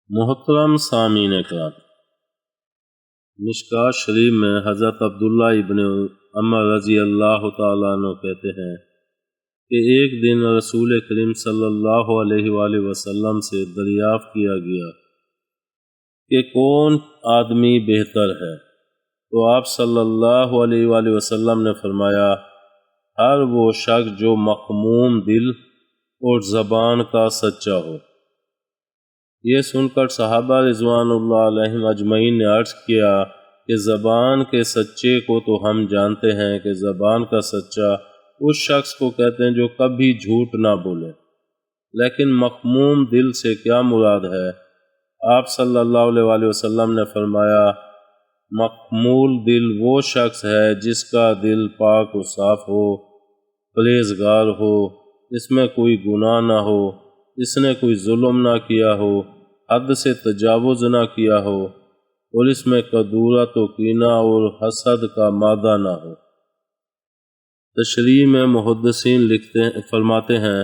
محترم سامعین کرام، مشکوٰۃ شریف میں حضرت عبداللہ ابن عمر رضی اللہ تعالیٰ عنہ کہتے ہیں کہ ایک دن رسول کریم صلی اللہ علیہ وآلہ وسلم سے دریافت کیا گیا کہ کون آدمی بہتر ہے، تو آپ صلی اللہ علیہ وآلہ وسلم نے فرمایا، ہر وہ شخص جو مخموم دل اور زبان کا سچا ہو۔ یہ سن کر صحابہ رضوان اللہ علیہم اجمعین نے عرض کیا کہ زبان کے سچے کو تو ہم جانتے ہیں کہ زبان کا سچا اس شخص کو کہتے ہیں جو کبھی جھوٹ نہ بولے، لیکن مخموم دل سے کیا مراد ہے؟ آپ صلی اللہ علیہ وآلہ وسلم نے فرمایا، مخمول دل وہ شخص ہے جس کا دل پاک و صاف ہو، پرہیزگار ہو، اس میں کوئی گناہ نہ ہو، اس نے کوئی ظلم نہ کیا ہو، حد سے تجاوز نہ کیا ہو، اور اس میں کدورت و کینہ اور حسد کا مادہ نہ ہو۔ تشریح میں محدثین فرماتے ہیں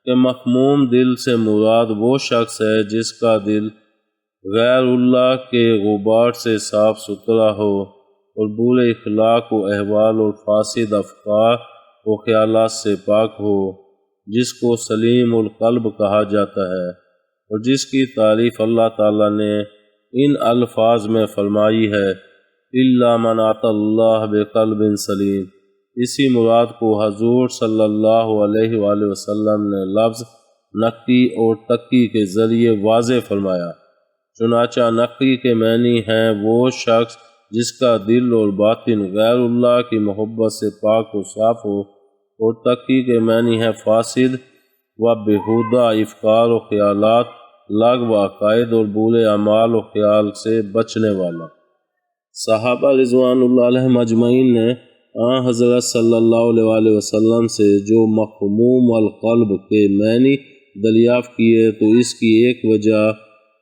کہ مخموم دل سے مراد وہ شخص ہے جس کا دل غیر اللہ کے غبار سے صاف ستھرا ہو اور برے اخلاق و احوال اور فاسد افکار و خیالات سے پاک ہو، جس کو سلیم القلب کہا جاتا ہے، اور جس کی تعریف اللہ تعالیٰ نے ان الفاظ میں فرمائی ہے، الا من اتی اللہ بقلب سلیم۔ اسی مراد کو حضور صلی اللہ علیہ وآلہ وسلم نے لفظ نقی اور تقی کے ذریعے واضح فرمایا۔ چنانچہ نقی کے معنی ہیں وہ شخص جس کا دل اور باطن غیر اللہ کی محبت سے پاک و صاف ہو، اور تقی کے معنی ہے فاسد و بیہودہ افکار و خیالات، لغو عقائد اور برے اعمال و خیال سے بچنے والا۔ صحابہ رضوان اللہ علیہم اجمعین نے حضرت صلی اللہ علیہ وآلہ وسلم سے جو مخموم القلب کے معنی دریافت کیے، تو اس کی ایک وجہ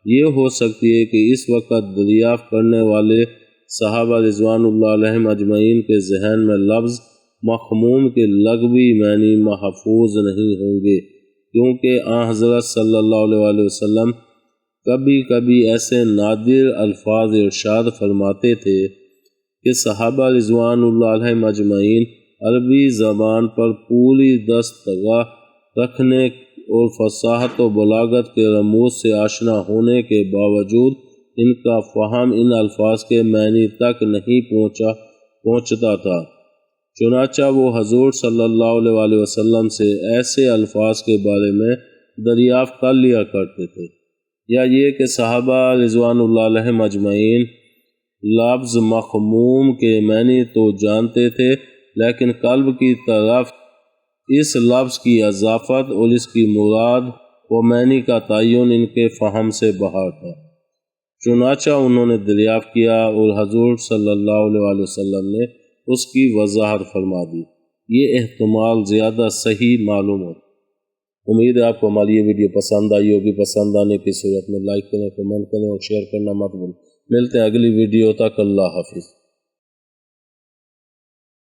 یہ ہو سکتی ہے کہ اس وقت دریافت کرنے والے صحابہ رضوان اللہ علیہم اجمعین کے ذہن میں لفظ مخموم کے لغوی معنی محفوظ نہیں ہوں گے، کیونکہ حضرت صلی اللہ علیہ وآلہ وسلم کبھی کبھی ایسے نادر الفاظ ارشاد فرماتے تھے کہ صحابہ رضوان اللہ علیہم اجمعین عربی زبان پر پوری دستگاہ رکھنے اور فصاحت و بلاغت کے رموز سے آشنا ہونے کے باوجود ان کا فہم ان الفاظ کے معنی تک نہیں پہنچتا تھا، چنانچہ وہ حضور صلی اللہ علیہ وآلہ وسلم سے ایسے الفاظ کے بارے میں دریافت کر لیا کرتے تھے، یا یہ کہ صحابہ رضوان اللہ علیہم اجمعین لفظ مخموم کے معنی تو جانتے تھے، لیکن قلب کی طرف اس لفظ کی اضافت اور اس کی مراد و معنی کا تعین ان کے فہم سے باہر تھا، چنانچہ انہوں نے دریافت کیا اور حضور صلی اللہ علیہ وآلہ وسلم نے اس کی وضاحت فرما دی۔ یہ احتمال زیادہ صحیح معلوم ہوتا۔ امید ہے آپ کو ہماری یہ ویڈیو پسند آئی ہوگی۔ پسند آنے کی صورت میں لائک کریں، کمنٹ کریں اور شیئر کرنا مت بھولیں۔ ملتے ہیں اگلی ویڈیو تک، اللہ حافظ۔